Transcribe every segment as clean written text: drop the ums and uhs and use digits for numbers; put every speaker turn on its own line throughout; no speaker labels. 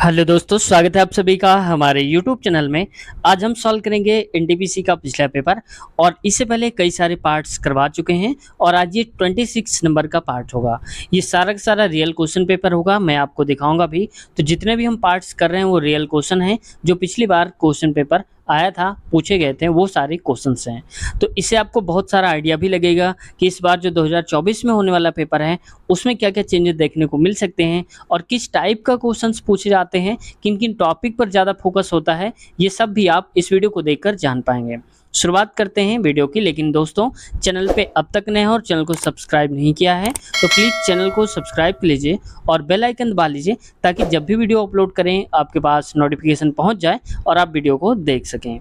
Hello दोस्तों, स्वागत है आप सभी का हमारे YouTube चैनल में। आज हम सॉल्व करेंगे एनटीपीसी का पिछला पेपर और इससे पहले कई सारे पार्ट्स करवा चुके हैं और आज ये 26 नंबर का पार्ट होगा। ये सारा का सारा रियल क्वेश्चन पेपर होगा, मैं आपको दिखाऊंगा भी। तो जितने भी हम पार्ट्स कर रहे हैं वो रियल क्वेश्चन हैं, जो पिछली बार क्वेश्चन पेपर आया था, पूछे गए थे, वो सारे क्वेश्चंस हैं। तो इससे आपको बहुत सारा आइडिया भी लगेगा कि इस बार जो 2024 में होने वाला पेपर है उसमें क्या क्या चेंजेस देखने को मिल सकते हैं और किस टाइप का क्वेश्चंस पूछे जाते हैं, किन किन टॉपिक पर ज़्यादा फोकस होता है, ये सब भी आप इस वीडियो को देखकर जान पाएंगे। शुरुआत करते हैं वीडियो की। लेकिन दोस्तों, चैनल पे अब तक नए हो और चैनल को सब्सक्राइब नहीं किया है तो प्लीज़ चैनल को सब्सक्राइब कर लीजिए और बेल आइकन दबा लीजिए ताकि जब भी वीडियो अपलोड करें आपके पास नोटिफिकेशन पहुंच जाए और आप वीडियो को देख सकें।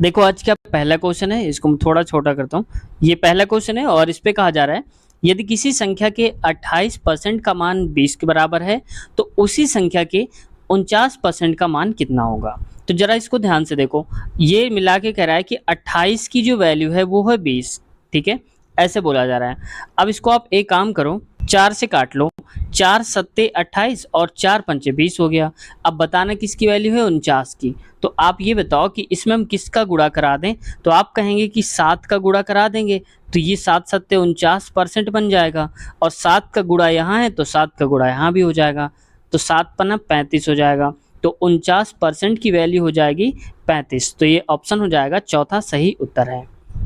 देखो, आज का पहला क्वेश्चन है, इसको मैं थोड़ा छोटा करता हूँ। ये पहला क्वेश्चन है और इस पे कहा जा रहा है, यदि किसी संख्या के 28% का मान 20 के बराबर है तो उसी संख्या के 49% का मान कितना होगा। तो जरा इसको ध्यान से देखो, ये मिला के कह रहा है कि 28 की जो वैल्यू है वो है 20, ठीक है, ऐसे बोला जा रहा है। अब इसको आप एक काम करो, 4 से काट लो, 4 सत्ते 28 और 4 पंचे 20 हो गया। अब बताना किसकी वैल्यू है, 49 की। तो आप ये बताओ कि इसमें हम किसका गुणा करा दें। तो आप कहेंगे कि 7 का गुणा करा देंगे, तो ये 7 सत्ते 49% बन जाएगा और 7 का गुणा यहाँ है तो 7 का गुणा यहाँ भी हो जाएगा, तो 7 पन्ना 35 हो जाएगा। तो 49% की वैल्यू हो जाएगी 35। तो ये ऑप्शन हो जाएगा चौथा सही उत्तर है,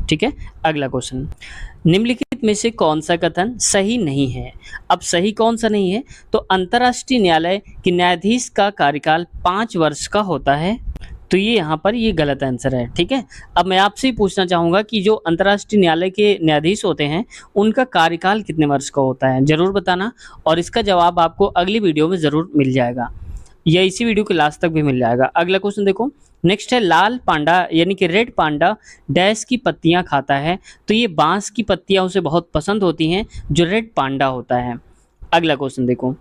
ठीक है। अगला क्वेश्चन, निम्नलिखित में से कौन सा कथन सही नहीं है। अब सही कौन सा नहीं है, तो अंतर्राष्ट्रीय न्यायालय के न्यायाधीश का कार्यकाल 5 वर्ष का होता है, तो ये यहाँ पर ये गलत आंसर है, ठीक है। अब मैं आपसे ही पूछना चाहूँगा कि जो अंतर्राष्ट्रीय न्यायालय के न्यायाधीश होते हैं उनका कार्यकाल कितने वर्ष का होता है, ज़रूर बताना। और इसका जवाब आपको अगली वीडियो में ज़रूर मिल जाएगा या इसी वीडियो के लास्ट तक भी मिल जाएगा। अगला क्वेश्चन देखो, नेक्स्ट है, लाल पांडा यानी कि रेड पांडा डैश की पत्तियां खाता है। तो ये बांस की पत्तियां उसे बहुत पसंद होती हैं, जो रेड पांडा होता है। अगला क्वेश्चन देखो,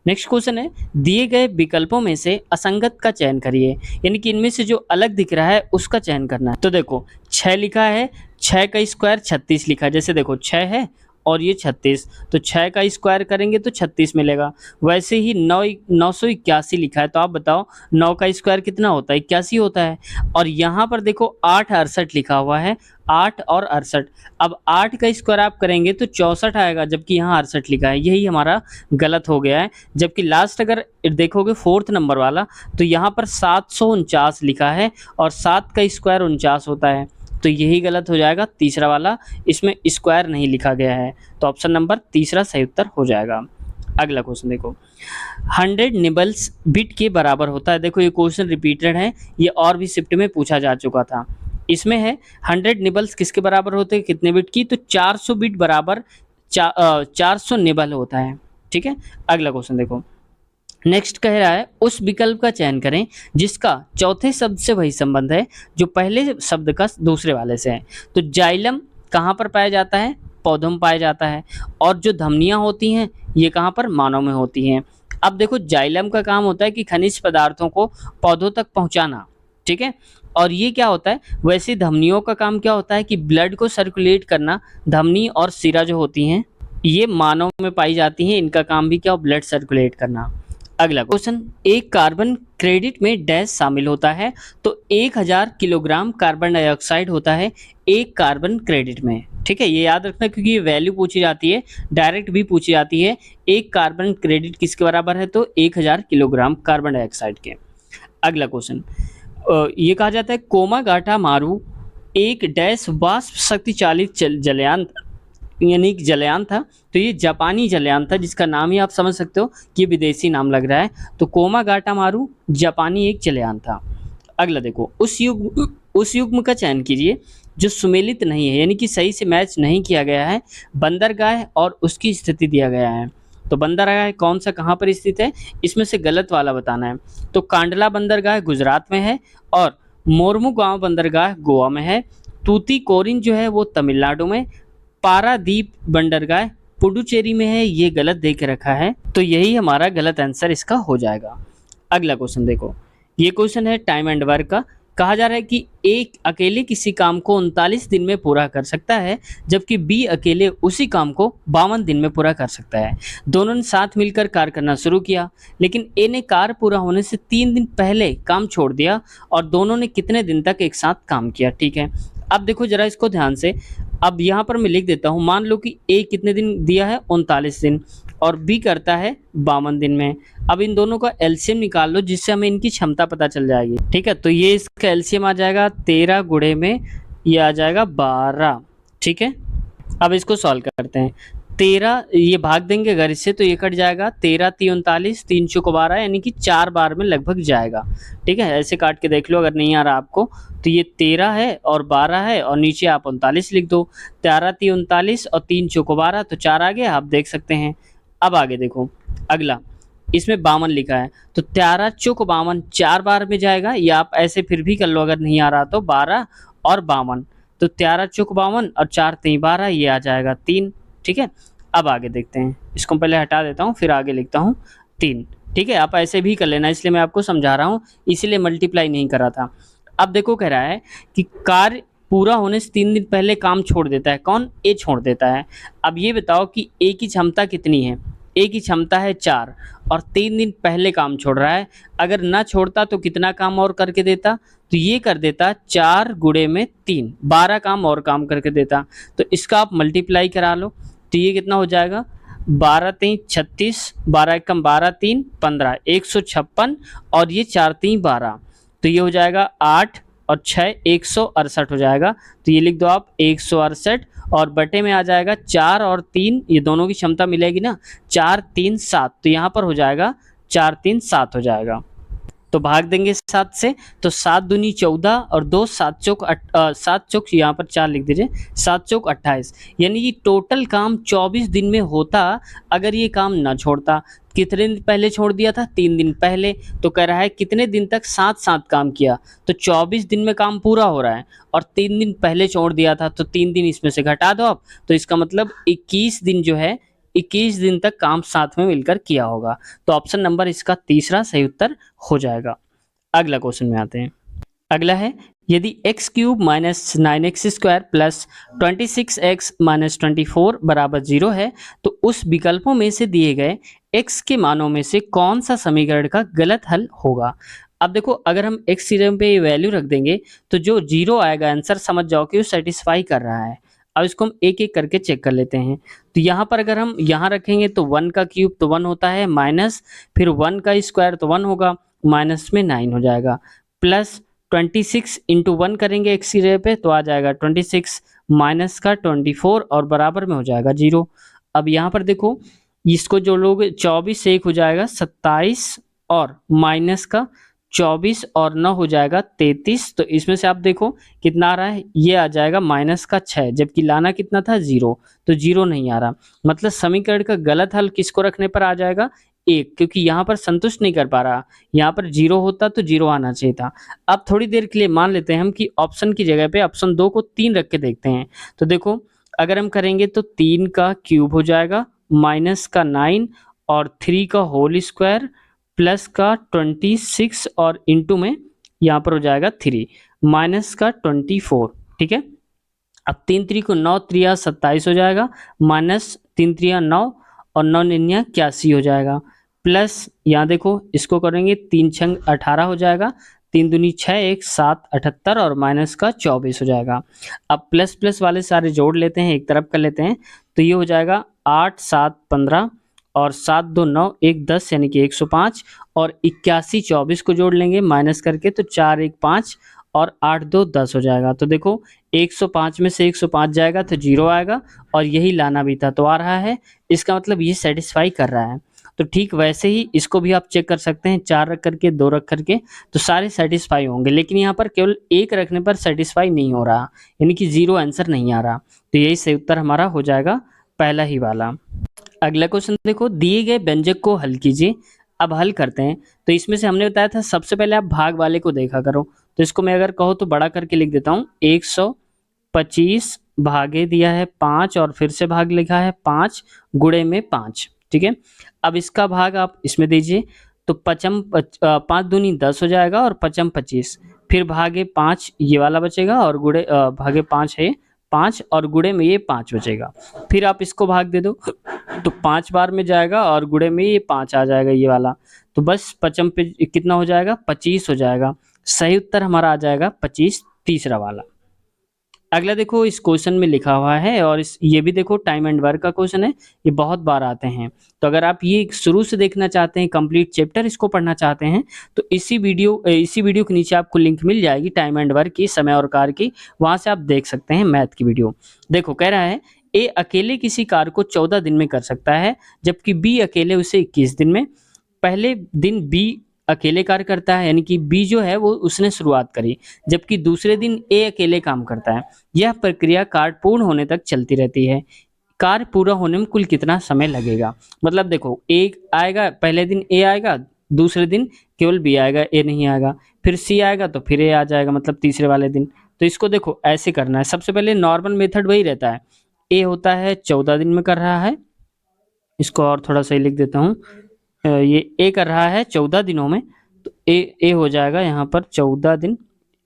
नेक्स्ट क्वेश्चन है, दिए गए विकल्पों में से असंगत का चयन करिए, यानी कि इनमें से जो अलग दिख रहा है उसका चयन करना है। तो देखो, 6 लिखा है, 6 का स्क्वायर 36 लिखा है। जैसे देखो 6 है और ये 36, तो 6 का स्क्वायर करेंगे तो 36 मिलेगा। वैसे ही 981 लिखा है, तो आप बताओ 9 का स्क्वायर कितना होता है, 81 होता है। और यहाँ पर देखो 868 लिखा हुआ है, 8 और 68। अब 8 का स्क्वायर आप करेंगे तो 64 आएगा, जबकि यहाँ 68 लिखा है, यही हमारा गलत हो गया है। जबकि लास्ट अगर देखोगे 4th नंबर वाला, तो यहाँ पर 749 लिखा है और 7 का स्क्वायर 49 होता है, तो यही गलत हो जाएगा, तीसरा वाला, इसमें स्क्वायर नहीं लिखा गया है। तो ऑप्शन नंबर तीसरा सही उत्तर हो जाएगा। अगला क्वेश्चन देखो, 100 निबल्स बिट के बराबर होता है। देखो ये क्वेश्चन रिपीटेड है, ये और भी शिफ्ट में पूछा जा चुका था। इसमें है 100 निबल्स किसके बराबर होते हैं, कितने बिट की, तो 400 बिट बराबर 400 निबल होता है, ठीक है। अगला क्वेश्चन देखो, नेक्स्ट कह रहा है, उस विकल्प का चयन करें जिसका चौथे शब्द से वही संबंध है जो पहले शब्द का दूसरे वाले से है। तो जाइलम कहाँ पर पाया जाता है, पौधों में पाया जाता है। और जो धमनियाँ होती हैं ये कहाँ पर, मानव में होती हैं। अब देखो, जाइलम का काम होता है कि खनिज पदार्थों को पौधों तक पहुँचाना, ठीक है। और ये क्या होता है, वैसे धमनियों का काम क्या होता है कि ब्लड को सर्कुलेट करना। धमनी और सिरा जो होती हैं ये मानव में पाई जाती हैं, इनका काम भी क्या, ब्लड सर्कुलेट करना। अगला क्वेश्चन, एक कार्बन क्रेडिट में डैश शामिल होता है। तो 1000 किलोग्राम कार्बन डाइऑक्साइड होता है एक कार्बन क्रेडिट में, ठीक है। ये याद रखना क्योंकि ये वैल्यू पूछी जाती है, डायरेक्ट भी पूछी जाती है। एक कार्बन क्रेडिट किसके बराबर है, तो 1000 किलोग्राम कार्बन डाइऑक्साइड के। अगला क्वेश्चन, ये कहा जाता है, कोमागाटा मारू एक डैश वाष्प शक्ति चालित जलयान यानी कि जलयान था। तो ये जापानी जलयान था, जिसका नाम ही आप समझ सकते हो कि ये विदेशी नाम लग रहा है। तो कोमागाटा मारू जापानी एक जलयान था। अगला देखो, उस युग्म का चयन कीजिए जो सुमेलित नहीं है, यानी कि सही से मैच नहीं किया गया है। बंदरगाह और उसकी स्थिति दिया गया है। तो बंदरगाह कौन सा कहाँ पर स्थित है, इसमें से गलत वाला बताना है। तो कांडला बंदरगाह गुजरात में है और मोरमुगांव बंदरगाह गोवा में है। तूतीकोरिन जो है वो तमिलनाडु में, पारादीप बंदरगाह पुडुचेरी में है, ये गलत दे के रखा है, तो यही हमारा गलत आंसर इसका हो जाएगा। अगला क्वेश्चन देखो, ये क्वेश्चन है टाइम एंड वर्क का। कहा जा रहा है कि ए अकेले किसी काम को 39 दिन में पूरा कर सकता है, जबकि बी अकेले उसी काम को 52 दिन में पूरा कर सकता है। दोनों ने साथ मिलकर कार्य करना शुरू किया, लेकिन ए ने कार्य पूरा होने से 3 दिन पहले काम छोड़ दिया और दोनों ने कितने दिन तक एक साथ काम किया। ठीक है, अब देखो जरा इसको ध्यान से। अब यहाँ पर मैं लिख देता हूँ, मान लो कि ए कितने दिन दिया है, 39 दिन, और बी करता है 52 दिन में। अब इन दोनों का एलसीएम निकाल लो, जिससे हमें इनकी क्षमता पता चल जाएगी। ठीक है, तो ये इसका एलसीएम आ जाएगा 13 गुणे में ये आ जाएगा 12। ठीक है, अब इसको सॉल्व करते हैं। 13 ये भाग देंगे अगर इससे तो ये कट जाएगा, 13 × 3 = 39, 3 × 12 यानी कि 4 बार में लगभग जाएगा। ठीक है, ऐसे काट के देख लो अगर नहीं आ रहा आपको, तो ये 13 है और 12 है और नीचे आप 39 लिख दो। 13 × 3 = 39 और 3 × 12 तो 4 आ गया, आप देख सकते हैं। अब आगे देखो अगला, इसमें 52 लिखा है, तो 13 × 52 4 बार में जाएगा, या आप ऐसे फिर भी कर लो अगर नहीं आ रहा तो 12 और 52, तो 13 × 52 और 4 × 3 = 12, ये आ जाएगा 3। ठीक है, अब आगे देखते हैं, इसको पहले हटा देता हूँ फिर आगे लिखता हूँ 3। ठीक है, आप ऐसे भी कर लेना, इसलिए मैं आपको समझा रहा हूँ, इसीलिए मल्टीप्लाई नहीं करा था। अब देखो कह रहा है कि कार्य पूरा होने से 3 दिन पहले काम छोड़ देता है, कौन? ए छोड़ देता है। अब ये बताओ कि ए की क्षमता कितनी है? ए की क्षमता है 4 और 3 दिन पहले काम छोड़ रहा है। अगर ना छोड़ता तो कितना काम और करके देता? तो ये कर देता 4 गुणे में 3, 12 काम और काम करके देता। तो इसका आप मल्टीप्लाई करा लो, तो ये कितना हो जाएगा? 12 × 3 = 36, 12 × 1 = 12, 3 = 15, 156 और ये 4 × 3 = 12, तो ये हो जाएगा 8 और 6 168 हो जाएगा। तो ये लिख दो आप 168 और बटे में आ जाएगा 4 और 3, ये दोनों की क्षमता मिलेगी ना, 4 3 7, तो यहाँ पर हो जाएगा 4 3 7 हो जाएगा। तो भाग देंगे 7 से, तो 7 दूनी 14 और 2 7 चौक 7 चौक यहाँ पर 4 लिख दीजिए, 7 चौक 28, यानी कि टोटल काम 24 दिन में होता अगर ये काम ना छोड़ता। कितने दिन पहले छोड़ दिया था? 3 दिन पहले। तो कह रहा है कितने दिन तक साथ साथ काम किया, तो 24 दिन में काम पूरा हो रहा है और 3 दिन पहले छोड़ दिया था, तो 3 दिन इसमें से घटा दो आप, तो इसका मतलब 21 दिन जो है, 21 दिन तक काम साथ में मिलकर किया होगा। तो ऑप्शन नंबर इसका तीसरा सही उत्तर हो जाएगा। अगला क्वेश्चन में आते हैं। अगला है, यदि x³ - 9x² प्लस 26x - 24 बराबर 0 है, तो उस विकल्पों में से दिए गए x के मानों में से कौन सा समीकरण का गलत हल होगा? अब देखो अगर हम x पे वैल्यू रख देंगे तो जो 0 आएगा आंसर समझ जाओ कि वो सेटिस्फाई कर रहा है। अब इसको हम एक एक करके चेक कर लेते हैं। तो यहाँ पर अगर हम यहाँ रखेंगे तो 1 का क्यूब तो 1 होता है, माइनस फिर 1 का स्क्वायर तो 1 होगा, माइनस में 9 हो जाएगा, प्लस 26 × 1 करेंगे x पे तो आ जाएगा 26, माइनस का 24 और बराबर में हो जाएगा 0। अब यहाँ पर देखो इसको जो लोग 24 से 1 हो जाएगा 27 और माइनस का 24 और 9 हो जाएगा 33, तो इसमें से आप देखो कितना आ रहा है, ये आ जाएगा माइनस का 6, जबकि लाना कितना था 0, तो 0 नहीं आ रहा। मतलब समीकरण का गलत हल किसको रखने पर आ जाएगा? 1, क्योंकि यहाँ पर संतुष्ट नहीं कर पा रहा, यहाँ पर 0 होता तो 0 आना चाहिए था। अब थोड़ी देर के लिए मान लेते हैं हम कि ऑप्शन की जगह पे ऑप्शन 2 को 3 रख के देखते हैं। तो देखो अगर हम करेंगे तो 3 का क्यूब हो जाएगा, माइनस का 9 और 3 का होल स्क्वायर प्लस का 26 और इंटू में यहाँ पर हो जाएगा 3 माइनस का 24। ठीक है, अब 3 3 को 9 3 27 हो जाएगा, माइनस 3 3 9 और 9 9 81 हो जाएगा, प्लस यहाँ देखो इसको करेंगे 3 6 18 हो जाएगा, 3 दूनी 6 1 7 78 और माइनस का 24 हो जाएगा। अब प्लस प्लस वाले सारे जोड़ लेते हैं, एक तरफ कर लेते हैं, तो ये हो जाएगा 8 7 15 और 7 2 9 1 10 यानी कि 105 और 81 24 को जोड़ लेंगे माइनस करके तो 4 1 5 और 8 2 10 हो जाएगा। तो देखो 105 में से 105 जाएगा तो 0 आएगा और यही लाना भी था तो आ रहा है, इसका मतलब ये सेटिस्फाई कर रहा है। तो ठीक वैसे ही इसको भी आप चेक कर सकते हैं, 4 रख करके 2 रख करके तो सारे सेटिस्फाई होंगे, लेकिन यहाँ पर केवल 1 रखने पर सेटिस्फाई नहीं हो रहा, यानी कि 0 आंसर नहीं आ रहा। तो यही सही उत्तर हमारा हो जाएगा पहला ही वाला। अगला क्वेश्चन देखो, दिए गए व्यंजक को हल कीजिए। अब हल करते हैं, तो इसमें से हमने बताया था सबसे पहले आप भाग वाले को देखा करो, तो इसको मैं अगर कहो तो बड़ा करके लिख देता हूँ, 125 भागे दिया है 5 और फिर से भाग लिखा है 5 गुणे में 5। ठीक है, अब इसका भाग आप इसमें दीजिए तो 5 दूनी 10 हो जाएगा और 5 25, फिर भागे 5 ये वाला बचेगा और गुणे भागे 5 है 5 और गुणे में ये 5 बचेगा। फिर आप इसको भाग दे दो तो 5 बार में जाएगा और गुणे में ये 5 आ जाएगा ये वाला। तो बस पचम पे कितना हो जाएगा 25 हो जाएगा। सही उत्तर हमारा आ जाएगा 25 तीसरा वाला। अगला देखो इस क्वेश्चन में लिखा हुआ है और इस ये भी देखो टाइम एंड वर्क का क्वेश्चन है, ये बहुत बार आते हैं। तो अगर आप ये शुरू से देखना चाहते हैं, कंप्लीट चैप्टर इसको पढ़ना चाहते हैं, तो इसी वीडियो के नीचे आपको लिंक मिल जाएगी टाइम एंड वर्क की, समय और कार्य की, वहां से आप देख सकते हैं मैथ की वीडियो। देखो कह रहा है ए अकेले किसी कार्य को 14 दिन में कर सकता है, जबकि बी अकेले उसे 21 दिन में। पहले दिन बी अकेले कार्य करता है, यानी कि बी जो है वो उसने शुरुआत करी, जबकि दूसरे दिन ए अकेले काम करता है। यह प्रक्रिया कार्य पूर्ण होने तक चलती रहती है। कार्य पूरा होने में कुल कितना समय लगेगा? मतलब देखो एक आएगा, पहले दिन ए आएगा, दूसरे दिन केवल बी आएगा, ए नहीं आएगा, फिर सी आएगा तो फिर ए आ जाएगा, मतलब तीसरे वाले दिन। तो इसको देखो ऐसे करना है। सबसे पहले नॉर्मल मेथड वही रहता है, ए होता है 14 दिन में कर रहा है, इसको और थोड़ा सही लिख देता हूँ, ये ए कर रहा है 14 दिनों में, तो ए हो जाएगा यहाँ पर 14 दिन,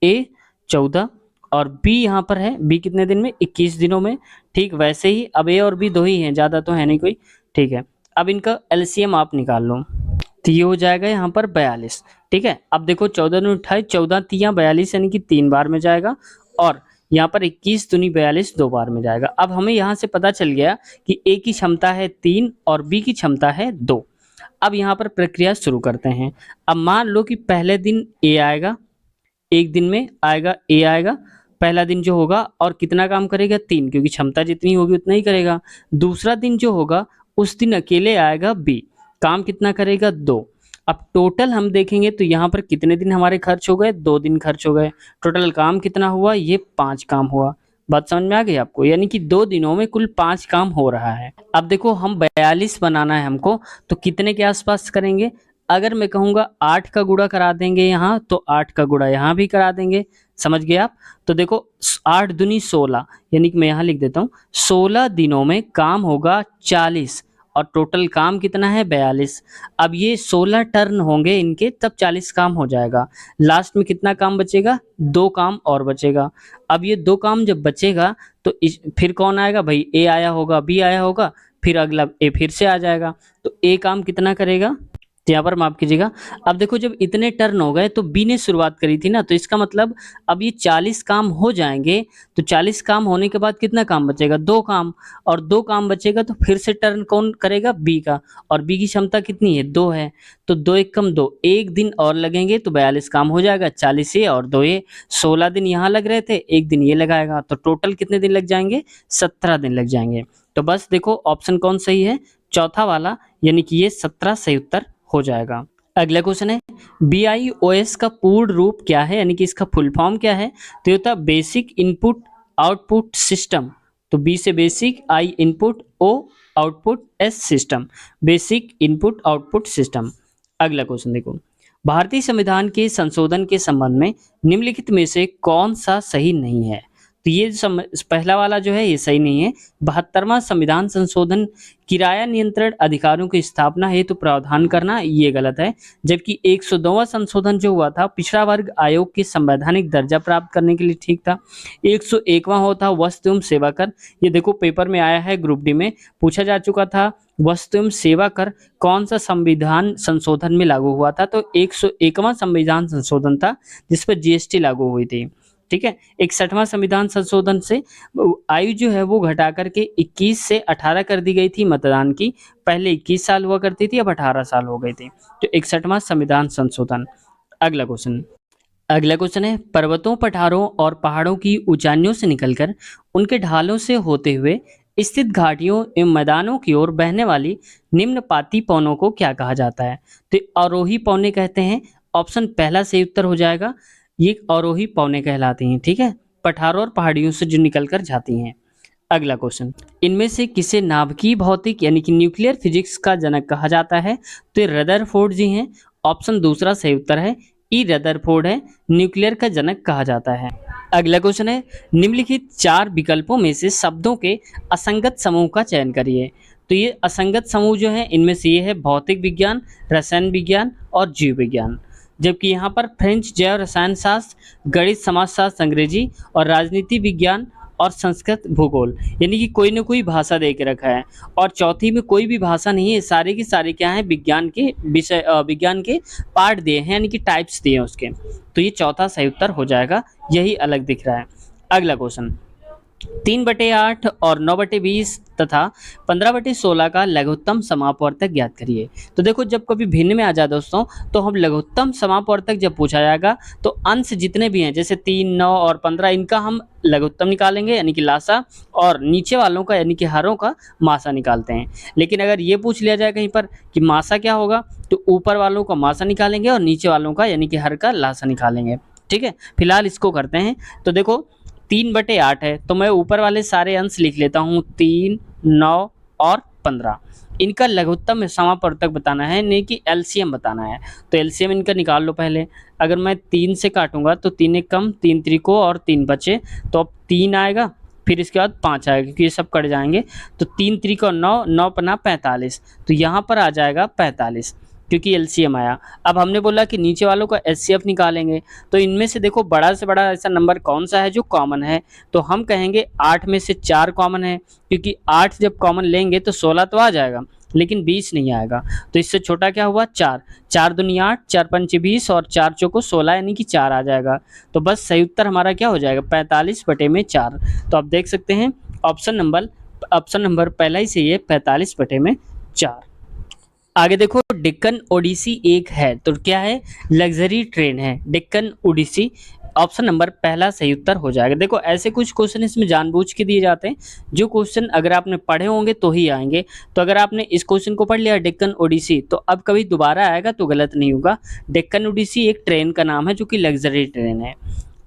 ए 14, और बी यहाँ पर है, बी कितने दिन में 21 दिनों में। ठीक वैसे ही अब ए और बी दो ही हैं, ज़्यादा तो है नहीं कोई। ठीक है, अब इनका एलसीएम आप निकाल लो, तो ये हो जाएगा यहाँ पर 42। ठीक है, अब देखो 14 दूनी 28, 14 तियाँ 42, यानी कि 3 बार में जाएगा, और यहाँ पर 21 दूनी 42 2 बार में जाएगा। अब हमें यहाँ से पता चल गया कि ए की क्षमता है 3 और बी की क्षमता है 2। अब यहाँ पर प्रक्रिया शुरू करते हैं। अब मान लो कि पहले दिन ए आएगा, एक दिन में आएगा ए आएगा, पहला दिन जो होगा, और कितना काम करेगा 3, क्योंकि क्षमता जितनी होगी उतना ही करेगा। दूसरा दिन जो होगा उस दिन अकेले आएगा बी, काम कितना करेगा 2। अब टोटल हम देखेंगे तो यहाँ पर कितने दिन हमारे खर्च हो गए, 2 दिन खर्च हो गए। टोटल काम कितना हुआ, ये 5 काम हुआ। बात समझ में आ गई आपको? यानी कि 2 दिनों में कुल 5 काम हो रहा है। अब देखो हम 42 बनाना है हमको, तो कितने के आसपास करेंगे? अगर मैं कहूँगा 8 का गुणा करा देंगे यहाँ, तो 8 का गुणा यहाँ भी करा देंगे। समझ गए आप? तो देखो 8 दूनी 16, यानी कि मैं यहाँ लिख देता हूँ 16 दिनों में काम होगा 40, और टोटल काम कितना है 42। अब ये 16 टर्न होंगे इनके, तब 40 काम हो जाएगा। लास्ट में कितना काम बचेगा? 2 काम और बचेगा। अब ये 2 काम जब बचेगा तो फिर कौन आएगा भाई? ए आया होगा, बी आया होगा, फिर अगला ए फिर से आ जाएगा। तो ए काम कितना करेगा? तो यहाँ पर माफ कीजिएगा। अब देखो जब इतने टर्न हो गए तो बी ने शुरुआत करी थी ना, तो इसका मतलब अब ये 40 काम हो जाएंगे। तो 40 काम होने के बाद कितना काम बचेगा? 2 काम, और 2 काम बचेगा तो फिर से टर्न कौन करेगा? बी का, और बी की क्षमता कितनी है? 2 है, तो 2 एक कम 2, 1 दिन और लगेंगे तो 42 काम हो जाएगा। 40 ये और 2 ये, 16 दिन यहाँ लग रहे थे, 1 दिन ये लगाएगा, तो टोटल कितने दिन लग जाएंगे? 17 दिन लग जाएंगे। तो बस देखो ऑप्शन कौन सही है? चौथा वाला, यानी कि ये 17 सही उत्तर हो जाएगा। अगला क्वेश्चन है BIOS का पूर्ण रूप क्या है, यानी कि इसका फुल फॉर्म क्या है? तो ये होता है बेसिक इनपुट आउटपुट सिस्टम। तो बी से basic, I input, O output, S system, basic input output system. अगला क्वेश्चन देखो, भारतीय संविधान के संशोधन के संबंध में निम्नलिखित में से कौन सा सही नहीं है? तो ये पहला वाला जो है ये सही नहीं है। 72वां संविधान संशोधन किराया नियंत्रण अधिकारों की स्थापना हेतु प्रावधान करना, ये गलत है। जबकि 102वां संशोधन जो हुआ था पिछड़ा वर्ग आयोग के संवैधानिक दर्जा प्राप्त करने के लिए ठीक था। 101वां होता वस्तु एवं सेवा कर, ये देखो पेपर में आया है, ग्रुप डी में पूछा जा चुका था। वस्तु एवं सेवा कर कौन सा संविधान संशोधन में लागू हुआ था? तो 101वां संविधान संशोधन था जिस पर जीएसटी लागू हुई थी। ठीक है, 61वां संविधान संशोधन से आयु जो है वो घटा करके 21 से 18 कर दी गई थी मतदान की। पहले 21 साल हुआ करती थी, अब 18 साल हो गई थी। तो 61वां संविधान संशोधन। अगला क्वेश्चन है पर्वतों, पठारों और पहाड़ों की ऊंचाइयों से निकलकर उनके ढालों से होते हुए स्थित घाटियों एवं मैदानों की ओर बहने वाली निम्नपाती पवनों को क्या कहा जाता है? तो अवरोही पवनें कहते हैं। ऑप्शन पहला सही उत्तर हो जाएगा, ये अवरोही पवनें कहलाती हैं। ठीक है, पठारों और पहाड़ियों से जो निकलकर जाती हैं। अगला क्वेश्चन, इनमें से किसे नाभिकीय भौतिक यानी कि न्यूक्लियर फिजिक्स का जनक कहा जाता है? तो रदरफोर्ड जी हैं। ऑप्शन दूसरा सही उत्तर है, ई रदरफोर्ड है, न्यूक्लियर का जनक कहा जाता है। अगला क्वेश्चन है निम्नलिखित 4 विकल्पों में से शब्दों के असंगत समूह का चयन करिए। तो ये असंगत समूह जो है इनमें से ये है भौतिक विज्ञान, रसायन विज्ञान और जीव विज्ञान। जबकि यहाँ पर फ्रेंच, जैव रसायन शास्त्र, गणित, समाजशास्त्र, अंग्रेजी और राजनीति विज्ञान और संस्कृत, भूगोल, यानी कि कोई ना कोई भाषा दे के रखा है। और चौथी में कोई भी भाषा नहीं है, सारे के सारे क्या हैं, विज्ञान के विषय, विज्ञान के पार्ट दिए हैं, यानी कि टाइप्स दिए हैं उसके। तो ये चौथा सही उत्तर हो जाएगा, यही अलग दिख रहा है। अगला क्वेश्चन, 3/8 और 9/20 तथा 15/16 का लघुत्तम समापवर्तक ज्ञात करिए। तो देखो, जब कभी भिन्न में आ जाए दोस्तों, तो हम लघुत्तम समापवर्तक जब पूछा जाएगा तो अंश जितने भी हैं, जैसे 3, 9 और 15, इनका हम लघुत्तम निकालेंगे यानी कि लासा, और नीचे वालों का यानी कि हरों का मासा निकालते हैं। लेकिन अगर ये पूछ लिया जाए कहीं पर कि मासा क्या होगा, तो ऊपर वालों का मासा निकालेंगे और नीचे वालों का यानी कि हर का लासा निकालेंगे। ठीक है, फिलहाल इसको करते हैं। तो देखो, 3/8 है, तो मैं ऊपर वाले सारे अंश लिख लेता हूँ, 3, 9 और 15। इनका लघुत्तम समापवर्तक बताना है, नहीं कि एलसीएम बताना है। तो एलसीएम इनका निकाल लो पहले। अगर मैं 3 से काटूंगा तो 3 एक कम, 3 त्रिको और 3 बचे, तो अब 3 आएगा, फिर इसके बाद 5 आएगा क्योंकि ये सब कट जाएंगे। तो 3 त्रिको 9, 9 पन्ना 45, तो यहाँ पर आ जाएगा 45 क्योंकि एलसीएम आया। अब हमने बोला कि नीचे वालों का एचसीएफ निकालेंगे, तो इनमें से देखो बड़ा से बड़ा ऐसा नंबर कौन सा है जो कॉमन है, तो हम कहेंगे 8 में से 4 कॉमन है, क्योंकि 8 जब कॉमन लेंगे तो 16 तो आ जाएगा लेकिन 20 नहीं आएगा। तो इससे छोटा क्या हुआ, 4, 4 दूनी 8, 4 पंचे 20 और 4 चौको 16, यानी कि 4 आ जाएगा। तो बस सही उत्तर हमारा क्या हो जाएगा, 45/4। तो आप देख सकते हैं ऑप्शन नंबर पहला ही सही है, 45/4। आगे देखो, डेक्कन ओडिसी एक है, तो क्या है, लग्जरी ट्रेन है, डेक्कन ओडिसी। ऑप्शन नंबर पहला सही उत्तर हो जाएगा। देखो, ऐसे कुछ क्वेश्चन इसमें जानबूझ के दिए जाते हैं, जो क्वेश्चन अगर आपने पढ़े होंगे तो ही आएंगे। तो अगर आपने इस क्वेश्चन को पढ़ लिया डेक्कन ओडिसी, तो अब कभी दोबारा आएगा तो गलत नहीं होगा। डेक्कन ओडिसी एक ट्रेन का नाम है जो कि लग्जरी ट्रेन है।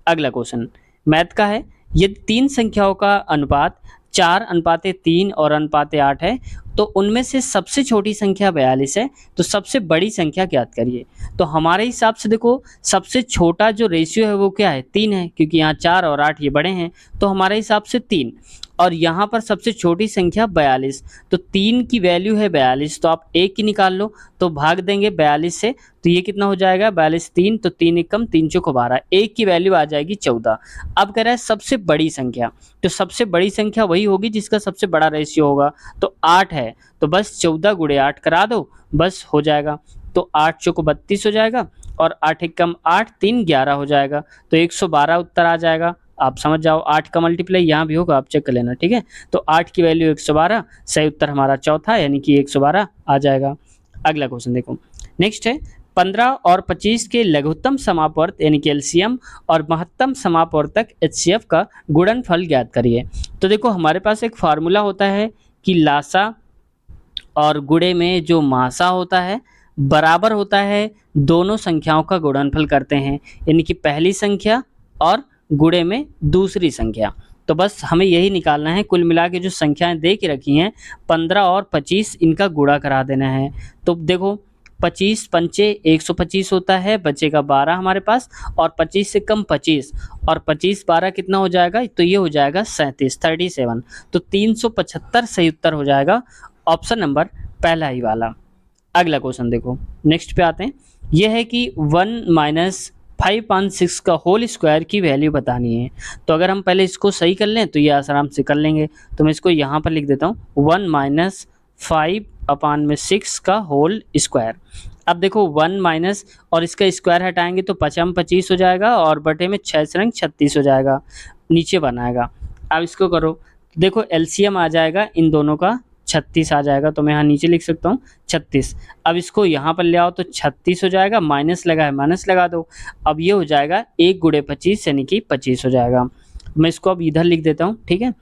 अगला क्वेश्चन मैथ का है। यदि 3 संख्याओं का अनुपात 4:3 और 8 है, तो उनमें से सबसे छोटी संख्या 42 है, तो सबसे बड़ी संख्या ज्ञात करिए। तो हमारे हिसाब से देखो, सबसे छोटा जो रेशियो है वो क्या है, 3 है, क्योंकि यहाँ 4 और 8 ये बड़े हैं, तो हमारे हिसाब से 3। और यहाँ पर सबसे छोटी संख्या 42, तो 3 की वैल्यू है 42, तो आप 1 की निकाल लो, तो भाग देंगे 42 से, तो ये कितना हो जाएगा, 42 3, तो 3 एक कम, 3 चौको 12, 1 की वैल्यू आ जाएगी 14। अब कह रहा है सबसे बड़ी संख्या, तो सबसे बड़ी संख्या वही होगी जिसका सबसे बड़ा रेशियो होगा, तो 8 है, तो बस 14 गुणे 8 करा दो, बस हो जाएगा। तो 8 चौको 32 हो जाएगा, और 8 एक कम 8, 3 11 हो जाएगा, तो 112 उत्तर आ जाएगा। आप समझ जाओ, 8 का मल्टीप्लाई यहाँ भी होगा, आप चेक कर लेना, ठीक है। तो 8 की वैल्यू 112, सही उत्तर हमारा चौथा यानी कि 112 आ जाएगा। अगला क्वेश्चन देखो, नेक्स्ट है 15 और 25 के लघुत्तम समापवर्त यानी कि एलसीएम और महत्तम समापवर्तक एचसीएफ का गुणनफल ज्ञात करिए। तो देखो, हमारे पास एक फार्मूला होता है कि लासा और गुणे में जो मासा होता है बराबर होता है दोनों संख्याओं का गुणनफल करते हैं, यानी कि पहली संख्या और गुणे में दूसरी संख्या। तो बस हमें यही निकालना है, कुल मिला के जो संख्याएं दे के रखी हैं 15 और 25, इनका गुणा करा देना है। तो देखो, 25 पंचे 125 होता है, बचेगा 12 हमारे पास, और 25 से कम 25, और 25 12 कितना हो जाएगा, तो ये हो जाएगा 37। तो 375 सही उत्तर हो जाएगा, ऑप्शन नंबर पहला ही वाला। अगला क्वेश्चन देखो, नेक्स्ट पे आते हैं। यह है कि 1 - 5/6 का होल स्क्वायर की वैल्यू बतानी है। तो अगर हम पहले इसको सही कर लें तो ये आराम से कर लेंगे। तो मैं इसको यहाँ पर लिख देता हूँ, 1 - 5/6 का होल स्क्वायर। अब देखो, 1 माइनस और इसका स्क्वायर हटाएंगे तो 5 25 हो जाएगा, और बटे में 6 से 36 हो जाएगा, नीचे बनाएगा। अब इसको करो, देखो एलसीएम आ जाएगा इन दोनों का, 36 आ जाएगा, तो मैं यहाँ नीचे लिख सकता हूँ 36। अब इसको यहाँ पर ले आओ तो 36 हो जाएगा, माइनस लगा है माइनस लगा दो, अब ये हो जाएगा 1 गुणे 25 यानी कि 25 हो जाएगा। मैं इसको अब इधर लिख देता हूँ, ठीक है,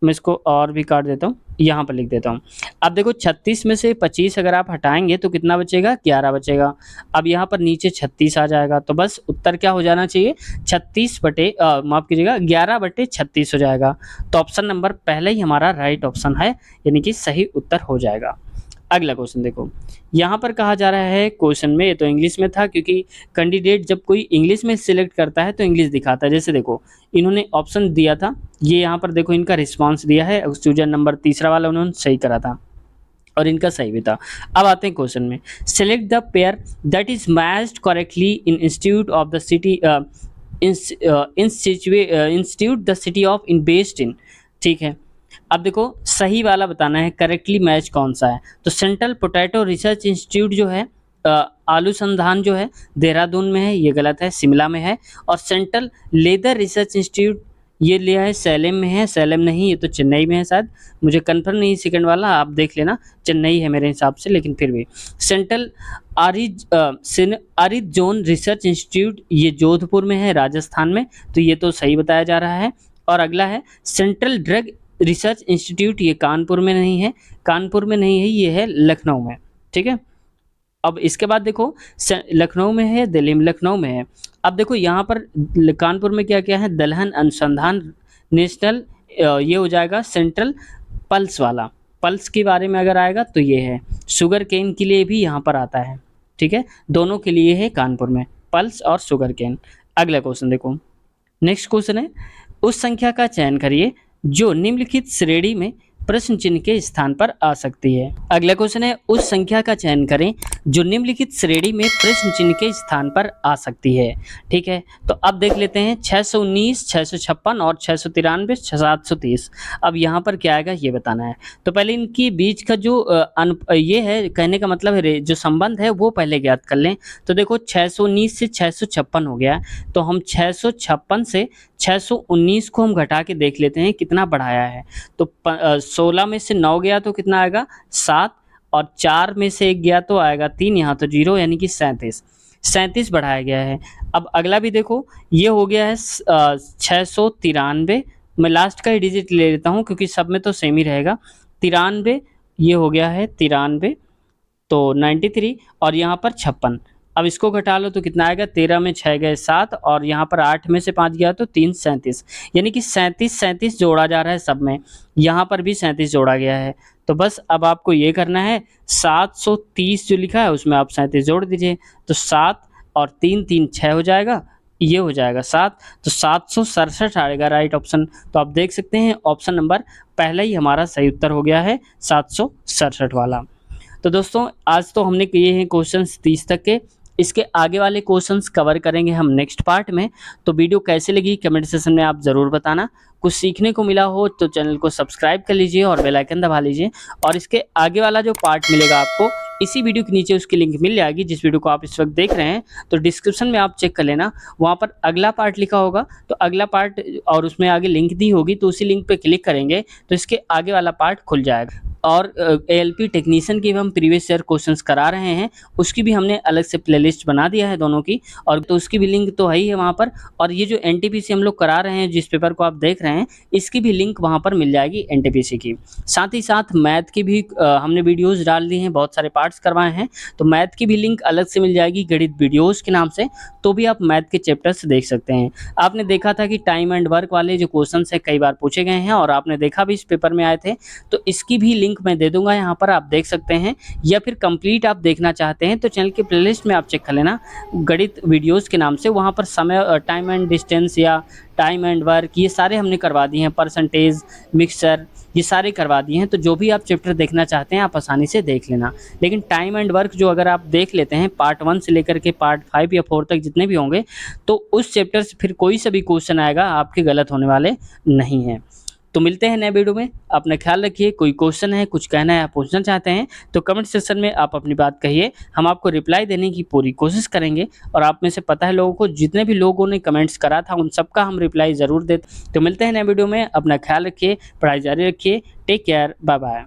मैं इसको और भी काट देता हूँ, यहाँ पर लिख देता हूँ। अब देखो, 36 में से 25 अगर आप हटाएंगे तो कितना बचेगा, 11 बचेगा। अब यहाँ पर नीचे 36 आ जाएगा, तो बस उत्तर क्या हो जाना चाहिए, 11/36 हो जाएगा। तो ऑप्शन नंबर पहले ही हमारा राइट ऑप्शन है, यानी कि सही उत्तर हो जाएगा। अगला क्वेश्चन देखो, यहाँ पर कहा जा रहा है क्वेश्चन में, ये तो इंग्लिश में था क्योंकि कैंडिडेट जब कोई इंग्लिश में सिलेक्ट करता है तो इंग्लिश दिखाता है। जैसे देखो, इन्होंने ऑप्शन दिया था, ये यहाँ पर देखो इनका रिस्पांस दिया है, चूजन नंबर तीसरा वाला उन्होंने सही करा था। और इनका सही भी था। अब आते हैं क्वेश्चन में। Select the pair that is matched correctly in institute of the city institute the city of in based in. ठीक है, अब देखो सही वाला बताना है, करेक्टली मैच कौन सा है। तो सेंट्रल पोटैटो रिसर्च इंस्टीट्यूट जो है आलू संधान जो है देहरादून में है, ये गलत है, शिमला में है। और सेंट्रल लेदर रिसर्च इंस्टीट्यूट ये लिया है सैलेम में है, सैलेम नहीं, ये तो चेन्नई में है शायद, मुझे कंफर्म नहीं सेकंड वाला, आप देख लेना, चेन्नई है मेरे हिसाब से, लेकिन फिर भी। सेंट्रल आरिद जोन रिसर्च इंस्टीट्यूट ये जोधपुर में है, राजस्थान में, तो ये तो सही बताया जा रहा है। और अगला है सेंट्रल ड्रग रिसर्च इंस्टीट्यूट, ये कानपुर में नहीं है, कानपुर में नहीं है, ये है लखनऊ में। ठीक है, अब इसके बाद देखो लखनऊ में है, दिल्ली में, लखनऊ में है। अब देखो यहाँ पर कानपुर में क्या क्या है, दलहन अनुसंधान नेशनल, ये हो जाएगा सेंट्रल पल्स वाला, पल्स के बारे में अगर आएगा तो ये है। शुगर केन के लिए भी यहाँ पर आता है। ठीक है, दोनों के लिए है कानपुर में, पल्स और शुगर केन। अगला क्वेश्चन देखो, नेक्स्ट क्वेश्चन है, उस संख्या का चयन करिए जो निम्नलिखित श्रेणी में प्रश्न चिन्ह के स्थान पर आ सकती है। अगला क्वेश्चन है, उस संख्या का चयन करें जो निम्नलिखित श्रेणी में प्रश्न चिन्ह के स्थान पर आ सकती है। ठीक है, तो अब देख लेते हैं 619, 656 और 693, 730। अब यहाँ पर क्या आएगा ये बताना है। तो पहले इनकी बीच का जो ये है, कहने का मतलब है जो संबंध है वो पहले ज्ञात कर लें। तो देखो 619 से 656 हो गया, तो हम 656 से 619 को हम घटा के देख लेते हैं कितना बढ़ाया है। तो 16 में से 9 गया तो कितना आएगा 7, और 4 में से 1 गया तो आएगा 3, यहाँ तो 0, यानी कि 37 बढ़ाया गया है। अब अगला भी देखो, ये हो गया है 693, मैं लास्ट का ही डिजिट ले लेता हूँ क्योंकि सब में तो सेम ही रहेगा। 93 ये हो गया है 93, तो 93, और यहाँ पर 56। अब इसको घटा लो तो कितना आएगा, 13 में 6 गए 7, और यहाँ पर 8 में से 5 गया तो 3, 37, यानी कि 37 जोड़ा जा रहा है सब में, यहाँ पर भी 37 जोड़ा गया है। तो बस अब आपको ये करना है, 730 जो लिखा है उसमें आप 37 जोड़ दीजिए, तो 7 और 3, 3 6 हो जाएगा, ये हो जाएगा 7, तो 767 आएगा राइट ऑप्शन। तो आप देख सकते हैं ऑप्शन नंबर पहला ही हमारा सही उत्तर हो गया है, 767 वाला। तो दोस्तों आज तो हमने किए हैं क्वेश्चंस 30 तक के, इसके आगे वाले क्वेश्चंस कवर करेंगे हम नेक्स्ट पार्ट में। तो वीडियो कैसे लगी कमेंट सेक्शन में आप ज़रूर बताना। कुछ सीखने को मिला हो तो चैनल को सब्सक्राइब कर लीजिए और बेल आइकन दबा लीजिए। और इसके आगे वाला जो पार्ट मिलेगा आपको, इसी वीडियो के नीचे उसकी लिंक मिल जाएगी, जिस वीडियो को आप इस वक्त देख रहे हैं, तो डिस्क्रिप्शन में आप चेक कर लेना, वहाँ पर अगला पार्ट लिखा होगा, तो अगला पार्ट और उसमें आगे लिंक दी होगी, तो उसी लिंक पे क्लिक करेंगे तो इसके आगे वाला पार्ट खुल जाएगा। और ALP टेक्नीशियन की भी हम प्रीवियस ईयर क्वेश्चंस करा रहे हैं, उसकी भी हमने अलग से प्लेलिस्ट बना दिया है दोनों की, और तो उसकी भी लिंक तो है ही है वहाँ पर। और ये जो NTPC हम लोग करा रहे हैं, जिस पेपर को आप देख रहे हैं, इसकी भी लिंक वहाँ पर मिल जाएगी NTPC की। साथ ही साथ मैथ की भी हमने वीडियोज़ डाल दी हैं, बहुत सारे पार्ट्स करवाए हैं, तो मैथ की भी लिंक अलग से मिल जाएगी गणित वीडियोज़ के नाम से, तो भी आप मैथ के चैप्टर्स देख सकते हैं। आपने देखा था कि टाइम एंड वर्क वाले जो क्वेश्चन है कई बार पूछे गए हैं, और आपने देखा भी इस पेपर में आए थे, तो इसकी भी लिंक मैं दे दूंगा, यहाँ पर आप देख सकते हैं। या फिर कंप्लीट आप देखना चाहते हैं तो चैनल के प्लेलिस्ट में आप चेक कर लेना, गणित वीडियोस के नाम से, वहाँ पर समय, टाइम एंड डिस्टेंस या टाइम एंड वर्क, ये सारे हमने करवा दिए हैं, परसेंटेज, मिक्सचर, ये सारे करवा दिए हैं। तो जो भी आप चैप्टर देखना चाहते हैं आप आसानी से देख लेना। लेकिन टाइम एंड वर्क जो अगर आप देख लेते हैं पार्ट 1 से लेकर के पार्ट 5 या 4 तक जितने भी होंगे, तो उस चैप्टर से फिर कोई सा भी क्वेश्चन आएगा आपके गलत होने वाले नहीं हैं। तो मिलते हैं नए वीडियो में, अपना ख्याल रखिए। कोई क्वेश्चन है, कुछ कहना है, आप पूछना चाहते हैं तो कमेंट सेक्शन में आप अपनी बात कहिए, हम आपको रिप्लाई देने की पूरी कोशिश करेंगे। और आप में से पता है लोगों को, जितने भी लोगों ने कमेंट्स करा था उन सबका हम रिप्लाई ज़रूर देते। तो मिलते हैं नए वीडियो में, अपना ख्याल रखिए, पढ़ाई जारी रखिए, टेक केयर, बाय बाय।